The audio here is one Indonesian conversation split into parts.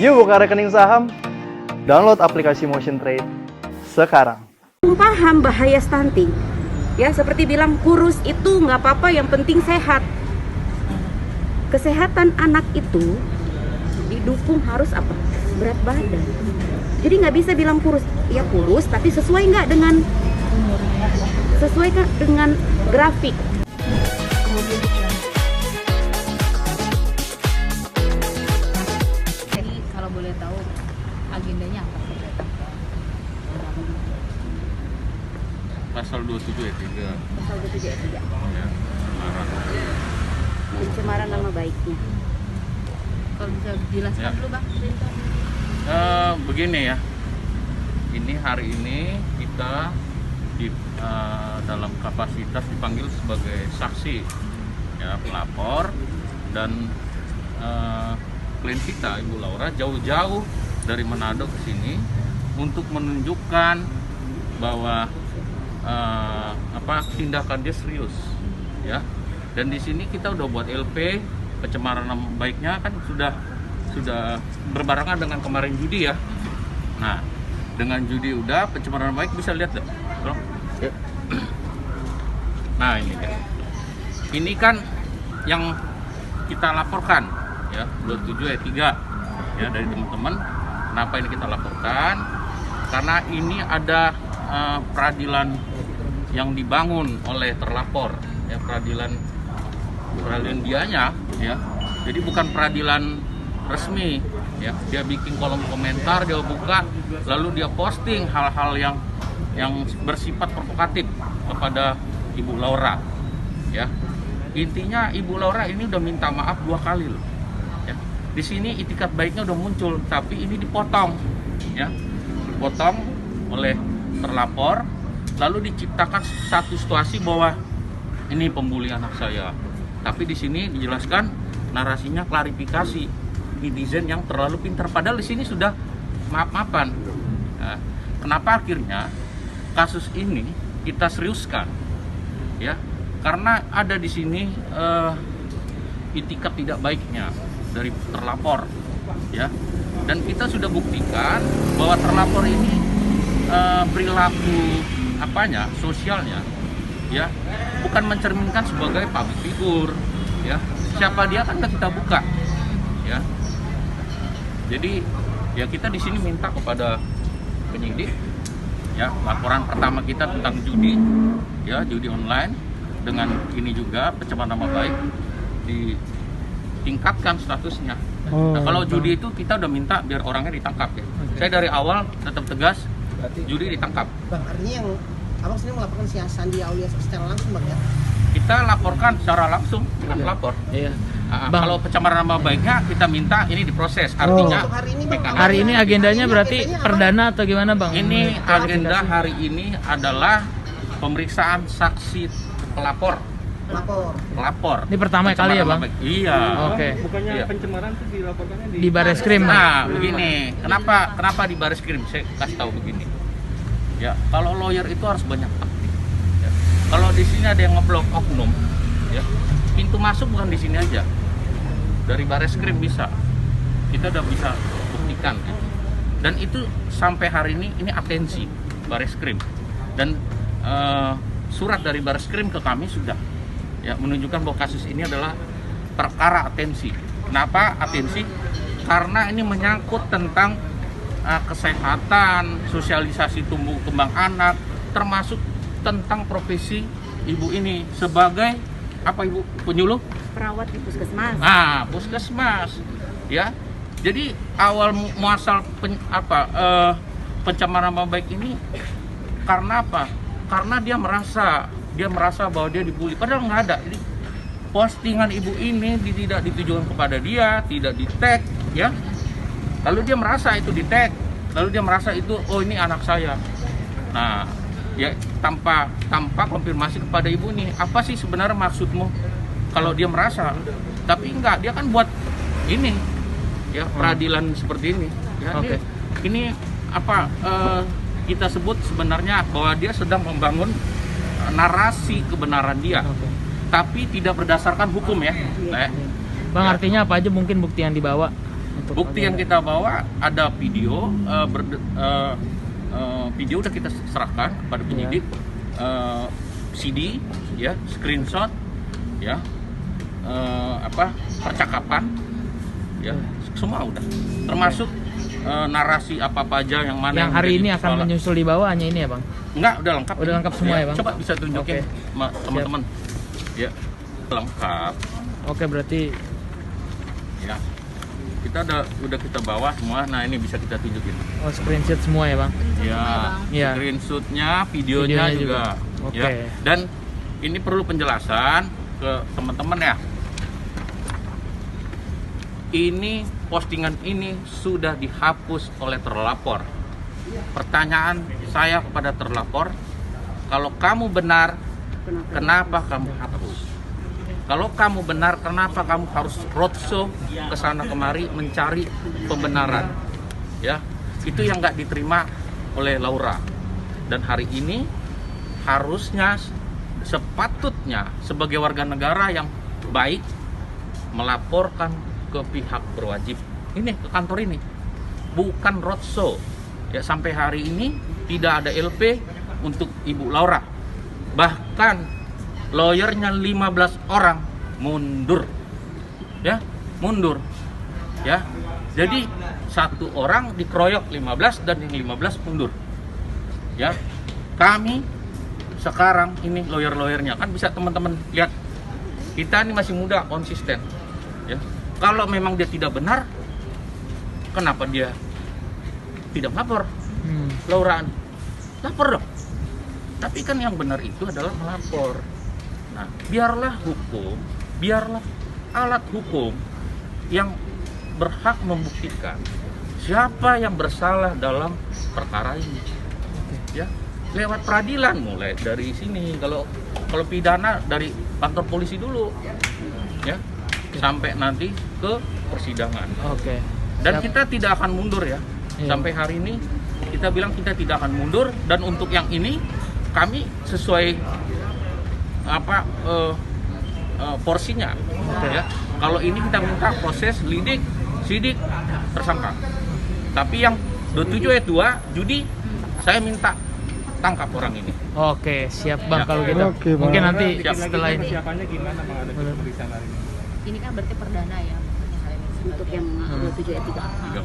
Yuk buka rekening saham, download aplikasi Motion Trade sekarang. Paham bahaya stunting, ya seperti bilang kurus itu nggak apa-apa, yang penting sehat. Kesehatan anak itu didukung harus apa? Berat badan. Jadi nggak bisa bilang kurus, ya kurus, tapi sesuai nggak dengan grafik. Jadi kalau boleh tahu agendanya apa sih? Pasal 27 ayat 3. Pasal 27 ayat 3. Ya, Pencemaran nama baiknya. Kalau bisa dijelaskan Ya. dulu Bang. Begini ya. Ini hari ini kita dalam kapasitas dipanggil sebagai saksi, ya, pelapor, dan klien kita Ibu Laura jauh-jauh dari Manado ke sini untuk menunjukkan bahwa tindakan dia serius, ya. Dan di sini kita udah buat LP pencemaran nama baiknya kan sudah berbarengan dengan kemarin judi ya. Nah, dengan judi udah, pencemaran nama baik bisa lihat deh. Nah, ini kan. Ini kan yang kita laporkan ya, 27 ayat 3 ya dari teman-teman. Kenapa ini kita laporkan? Karena ini ada peradilan yang dibangun oleh terlapor, ya, peradilan dianya, ya. Jadi bukan peradilan resmi, ya. Dia bikin kolom komentar, dia buka, lalu dia posting hal-hal yang bersifat provokatif kepada Ibu Laura, ya. Intinya Ibu Laura ini udah minta maaf 2 kali loh, ya. Di sini itikat baiknya udah muncul, tapi ini dipotong, ya. Dipotong oleh terlapor, lalu diciptakan satu situasi bahwa ini pembuli anak saya. Tapi di sini dijelaskan narasinya klarifikasi netizen yang terlalu pintar, padahal di sini sudah maaf-maafan. Nah, kenapa akhirnya kasus ini kita seriuskan, ya? Karena ada di sini itikat tidak baiknya dari terlapor, ya. Dan kita sudah buktikan bahwa terlapor ini perilaku sosialnya, ya, bukan mencerminkan sebagai public figure, ya. Siapa dia kan kita buka, ya. Jadi ya kita di sini minta kepada penyidik, ya, laporan pertama kita tentang judi, ya, judi online, dengan ini juga pencemaran nama baik ditingkatkan statusnya. Nah, kalau judi itu kita udah minta biar orangnya ditangkap, ya. Saya dari awal tetap tegas, judi ditangkap. Bang, artinya yang abang sendiri melaporkan si Sandi Aulia secara langsung, Bang, ya? Kita laporkan secara langsung, kita lapor. Iya. Bang, kalau pencemaran nama baiknya kita minta ini diproses. Artinya Untuk hari ini, Bang, mekanisme. Hari ini agendanya berarti perdana atau gimana Bang? Ini agenda hari ini adalah pemeriksaan saksi pelapor. Pelapor. Ini pertama kali ya, Pencemaran Bang? nama baik. Iya. Oke. Bukannya Iya. pencemaran itu dilaporkannya Di Bareskrim. Nah, begini. Kenapa di Bareskrim? Saya kasih tahu begini. Ya, kalau lawyer itu harus banyak taktik. Ya. Kalau di sini ada yang ngeblok oknum, ya, pintu masuk bukan di sini aja. Dari Bareskrim bisa. Kita udah bisa buktikan. Ya. Dan itu sampai hari ini atensi Bareskrim. Dan surat dari Bareskrim ke kami sudah, ya, menunjukkan bahwa kasus ini adalah perkara atensi. Kenapa atensi? Karena ini menyangkut tentang kesehatan, sosialisasi tumbuh kembang anak, termasuk tentang profesi ibu ini sebagai apa, Ibu? Penyuluh? Perawat di puskesmas. Nah, puskesmas, ya. Jadi awal muasal pencemaran nama baik ini karena apa? Karena dia merasa bahwa dia dibully, padahal nggak ada. Ini postingan ibu ini tidak ditujukan kepada dia, tidak di tag, ya. Lalu dia merasa itu di tag, lalu dia merasa itu, oh ini anak saya. Nah, ya, tanpa konfirmasi kepada ibu nih, apa sih sebenarnya maksudmu? Kalau dia merasa, tapi enggak, dia kan buat ini, ya, peradilan seperti ini, ya. Oke. Ini kita sebut sebenarnya bahwa dia sedang membangun narasi kebenaran dia, tapi tidak berdasarkan hukum, ya. Bang, artinya apa aja mungkin bukti yang dibawa Bukti yang kita bawa ada video, video udah kita serahkan kepada penyidik, CD, ya, screenshot, ya, percakapan, ya, semua udah, termasuk narasi apa aja yang mana Yang hari menjadi ini akan persoalan. menyusul di bawah hanya ini ya bang? Enggak, udah lengkap. Udah lengkap semua ya, Bang? Coba bisa tunjukin Oke. teman-teman. Ya, lengkap. Oke, berarti Ya, kita udah kita bawa semua. Nah, ini bisa kita tunjukin. screenshot semua ya bang? Ya, Iya. screenshotnya, videonya Videonya juga. juga. Oke. Ya. Dan ini perlu penjelasan ke teman-teman ya. Ini postingan ini sudah dihapus oleh terlapor. Pertanyaan saya kepada terlapor, kalau kamu benar, kenapa kamu hapus? Kalau kamu benar, kenapa kamu harus roadshow ke sana kemari mencari pembenaran? Ya, itu yang nggak diterima oleh Laura. Dan hari ini harusnya, sepatutnya sebagai warga negara yang baik melaporkan ke pihak berwajib. Ini ke kantor ini, bukan roadshow. Ya, sampai hari ini tidak ada LP untuk Ibu Laura. Bahkan lawyernya 15 orang mundur. Ya, mundur. Ya. Jadi satu orang dikeroyok 15 dan yang 15 mundur. Ya. Kami sekarang ini lawyer-lawyernya kan bisa teman-teman lihat. Kita ini masih muda, konsisten. Ya. Kalau memang dia tidak benar, kenapa dia tidak lapor? Laura, lapor dong. Tapi kan yang benar itu adalah melapor. Nah, biarlah hukum, biarlah alat hukum yang berhak membuktikan siapa yang bersalah dalam perkara ini. Ya, lewat peradilan mulai dari sini. Kalau pidana dari kantor polisi dulu, ya, sampai nanti ke persidangan. Oke. Dan Siap. kita tidak akan mundur ya. Iya. Sampai hari ini kita bilang kita tidak akan mundur, dan untuk yang ini kami sesuai porsinya. Ya. Kalau ini kita minta proses lidik, sidik, tersangka. Tapi yang 27 ayat 2 judi, saya minta tangkap orang ini. Oke, siap bang Ya. kalau gitu. Oke, Bang. Mungkin nanti Siap. setelah ini. Persiapannya gimana Bang, ada Boleh. pemeriksaan hari ini? Ini kan berarti perdana ya yang hari ini Untuk yang 27 ayat 3. Tiga.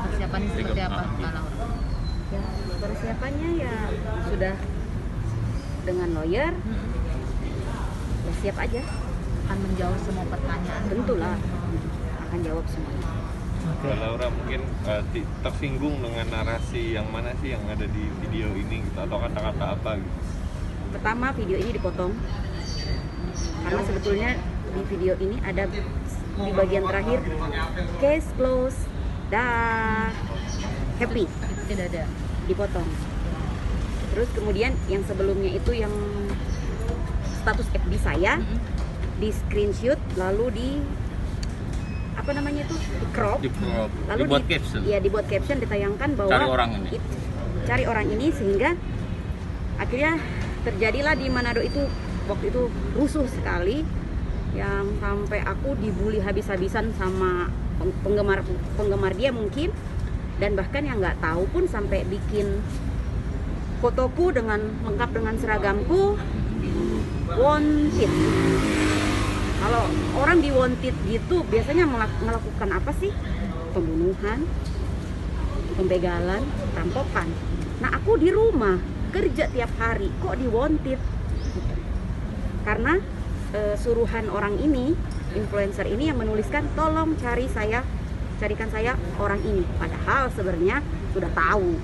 persiapannya seperti Tiga. apa Kak Laura? Ya, persiapannya ya sudah dengan lawyer, ya siap aja, Akan menjawab semua pertanyaan. tentulah akan jawab semuanya. Oke. Mbak Laura mungkin tersinggung dengan narasi yang mana sih yang ada di video ini gitu, atau kata-kata apa gitu? Pertama, video ini dipotong karena sebetulnya di video ini ada di bagian terakhir case close, dah happy, Itu tidak ada. dipotong. Terus kemudian yang sebelumnya itu yang status FB saya di screenshot, lalu di apa namanya itu, di crop, lalu Dibuat caption. ya dibuat caption, ditayangkan bahwa Cari orang ini. cari orang ini, sehingga akhirnya terjadilah di Manado itu waktu itu rusuh sekali, yang sampai aku dibully habis-habisan sama penggemar dia mungkin, dan bahkan yang nggak tahu pun sampai bikin fotoku dengan lengkap dengan seragamku wanted. Kalau orang di wanted gitu biasanya melakukan apa sih? Pembunuhan, pembegalan, perampokan. Nah, aku di rumah kerja tiap hari kok di wanted? Karena suruhan orang ini, influencer ini yang menuliskan tolong carikan saya orang ini. Padahal sebenarnya sudah tahu.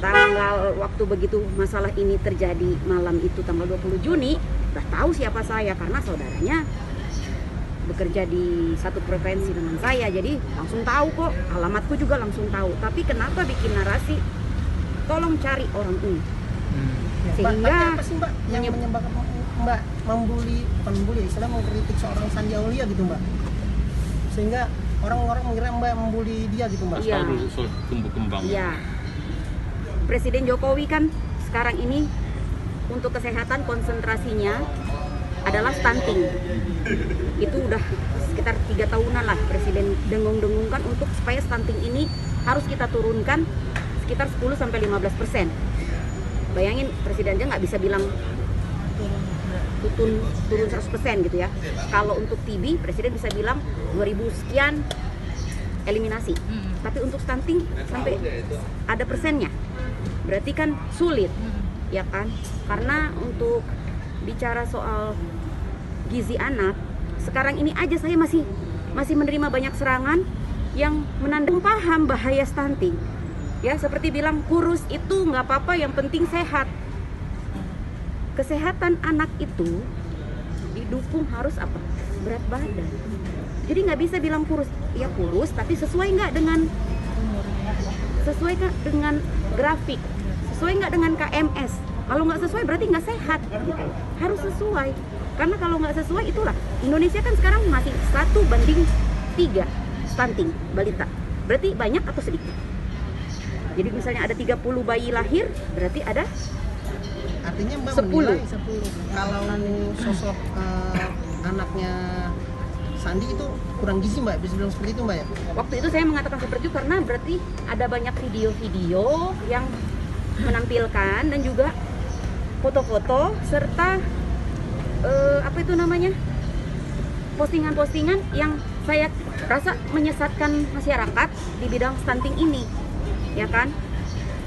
Tanggal waktu begitu masalah ini terjadi malam itu tanggal 20 Juni udah tahu siapa saya, karena saudaranya bekerja di satu frekuensi dengan saya, jadi langsung tahu kok, alamatku juga langsung tahu. Tapi kenapa bikin narasi tolong cari orang ini? Sehingga apa sih Mbak yang menyebabkan Mbak membuli, bukan membuli, istilah mengkritik seorang Sandi Aulia gitu Mbak, sehingga orang-orang mengira Mbak membuli dia gitu Mbak? Iya. Tahu dulu usul tumbuh kembang. iya, Presiden Jokowi kan sekarang ini untuk kesehatan konsentrasinya adalah stunting. Itu udah sekitar 3 tahunan lah Presiden dengung-dengungkan untuk supaya stunting ini harus kita turunkan sekitar 10-15%. Bayangin Presiden aja nggak bisa bilang turun 100% gitu ya. Kalau untuk TB Presiden bisa bilang 2000 sekian eliminasi. Tapi untuk stunting sampai ada persennya. Berarti kan sulit. Ya kan? Karena untuk bicara soal gizi anak, sekarang ini aja saya masih menerima banyak serangan yang menandung paham bahaya stunting. Ya, seperti bilang kurus itu nggak apa-apa, yang penting sehat. Kesehatan anak itu didukung harus apa? Berat badan. Jadi nggak bisa bilang kurus, ya kurus, tapi sesuai nggak dengan grafik, sesuai nggak dengan KMS. Kalau nggak sesuai berarti nggak sehat. Gitu. Harus sesuai. Karena kalau nggak sesuai itulah Indonesia kan sekarang masih 1:3 stunting balita. Berarti banyak atau sedikit? Jadi misalnya ada 30 bayi lahir, berarti ada Artinya Mbak 10. menilai kalau sosok anaknya Sandi itu kurang gizi Mbak, bisa bilang seperti itu Mbak ya? Waktu itu saya mengatakan seperti itu karena berarti ada banyak video-video yang menampilkan dan juga foto-foto serta apa itu namanya, postingan-postingan yang saya rasa menyesatkan masyarakat di bidang stunting ini, ya kan?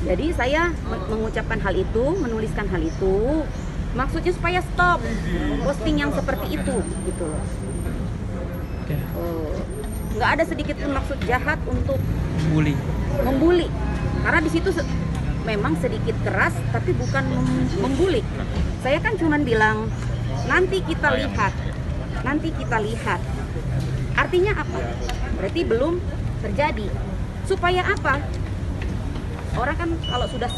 Jadi saya mengucapkan hal itu, menuliskan hal itu, maksudnya supaya stop posting yang seperti itu, gitu loh. Oke. Nggak ada sedikit pun maksud jahat untuk Bully. membuli, karena di situ memang sedikit keras, tapi bukan membuli. Saya kan cuman bilang nanti kita lihat. Artinya apa? Berarti belum terjadi. Supaya apa? Orang kan kalau sudah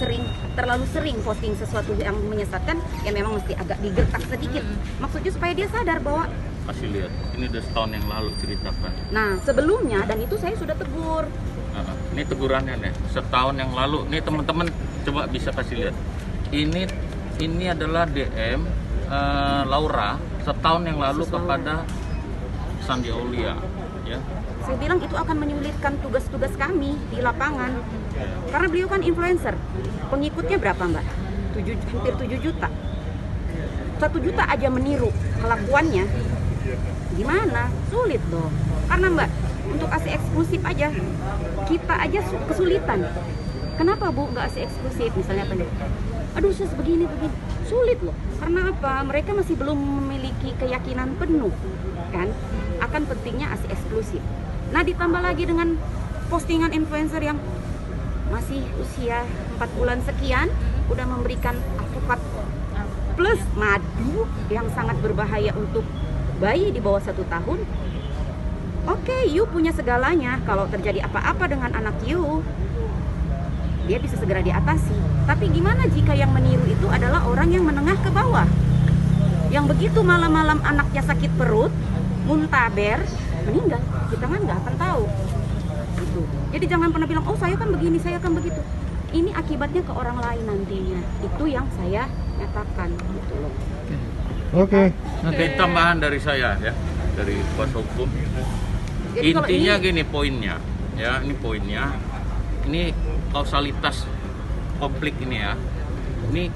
terlalu sering posting sesuatu yang menyesatkan, ya memang mesti agak digertak sedikit. Maksudnya supaya dia sadar bahwa Kasih lihat, ini udah setahun yang lalu ceritakan. nah sebelumnya, dan itu saya sudah tegur. Ini tegurannya nih, setahun yang lalu. Nih teman-teman coba bisa kasih lihat. Ini adalah DM Laura setahun yang lalu kepada Sandi Aulia, ya. Saya bilang itu akan menyulitkan tugas-tugas kami di lapangan. Karena beliau kan influencer. Pengikutnya berapa Mbak? Hampir 7 juta. 1 juta aja meniru kelakuannya. Gimana? Sulit dong. Karena Mbak, untuk ASI eksklusif aja, kita aja kesulitan. Kenapa Bu nggak ASI eksklusif? Misalnya apa nih? Aduh sus begini. Sulit loh. Karena apa? Mereka masih belum memiliki keyakinan penuh kan akan pentingnya ASI eksklusif. Nah ditambah lagi dengan postingan influencer yang masih usia 4 bulan sekian udah memberikan alpukat plus madu yang sangat berbahaya untuk bayi di bawah 1 tahun. Oke, you punya segalanya. Kalau terjadi apa-apa dengan anak you, dia bisa segera diatasi. Tapi gimana jika yang meniru itu adalah orang yang menengah ke bawah, yang begitu malam-malam anaknya sakit perut, muntaber, meninggal? Kita kan nggak akan tahu. Gitu. Jadi jangan pernah bilang, oh saya kan begini, saya kan begitu. Ini akibatnya ke orang lain nantinya. Itu yang saya nyatakan, gitu loh. Oke. Ini tambahan dari saya ya, dari kuasa hukum. Jadi kalau Intinya ini- gini poinnya, ya ini poinnya. Ini kausalitas konflik ini ya. Ini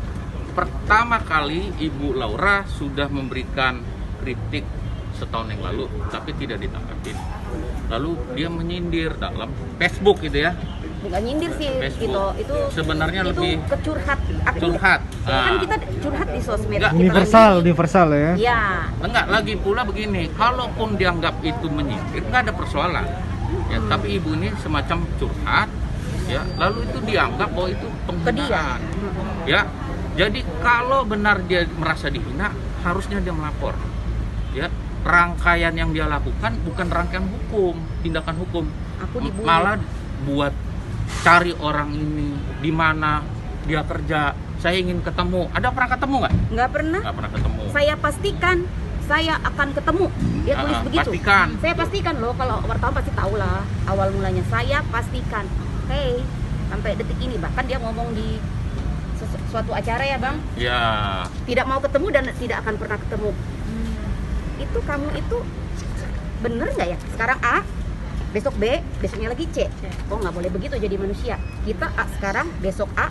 pertama kali Ibu Laura sudah memberikan kritik setahun yang lalu, tapi tidak ditanggapin. Lalu dia menyindir dalam Facebook gitu ya. Nggak nyindir sih, Facebook. gitu. Itu Sebenarnya itu lebih kecurhat. curhat. Kan Ah. kita curhat di sosmed. Nggak, Kita universal ya. Ya, Enggak, lagi pula begini, kalaupun dianggap itu menyindir, nggak ada persoalan. Ya, tapi ibu ini semacam curhat, ya, lalu itu dianggap bahwa itu penghinaan. Ya, jadi kalau benar dia merasa dihina, harusnya dia melapor. Ya, rangkaian yang dia lakukan bukan rangkaian hukum, tindakan hukum, aku dibully. malah buat cari orang ini di mana dia kerja. Saya ingin ketemu. Ada pernah ketemu nggak? Nggak pernah. Nggak pernah ketemu. Saya pastikan saya akan ketemu. Dia tulis begitu. Pastikan. Saya pastikan loh, kalau wartawan pasti tahu lah awal mulanya. Saya pastikan. Hey, sampai detik ini bahkan dia ngomong di suatu acara ya Bang, Ya, tidak mau ketemu dan tidak akan pernah ketemu. Itu kamu itu bener nggak ya? Sekarang A, besok B, besoknya lagi C. Oh nggak boleh begitu jadi manusia. Kita A sekarang, besok A.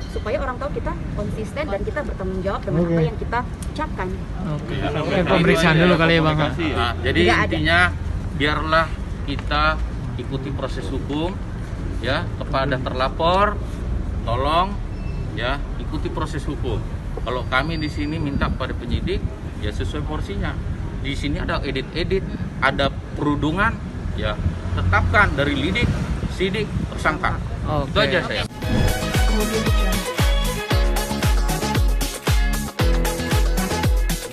Supaya orang tahu kita konsisten dan kita bertanggung jawab dengan Oke. apa yang kita ucapkan. Oke. Ya, Oke, pemeriksaan dulu kali ya Bang. Komunikasi ya. Nah, jadi Nggak ada. intinya biarlah kita ikuti proses hukum ya, kepada terlapor tolong ya ikuti proses hukum. Kalau kami di sini minta kepada penyidik ya sesuai porsinya. Di sini ada edit-edit, ada perundungan ya, tetapkan dari lidik, sidik, tersangka. Itu aja saya. Kemudian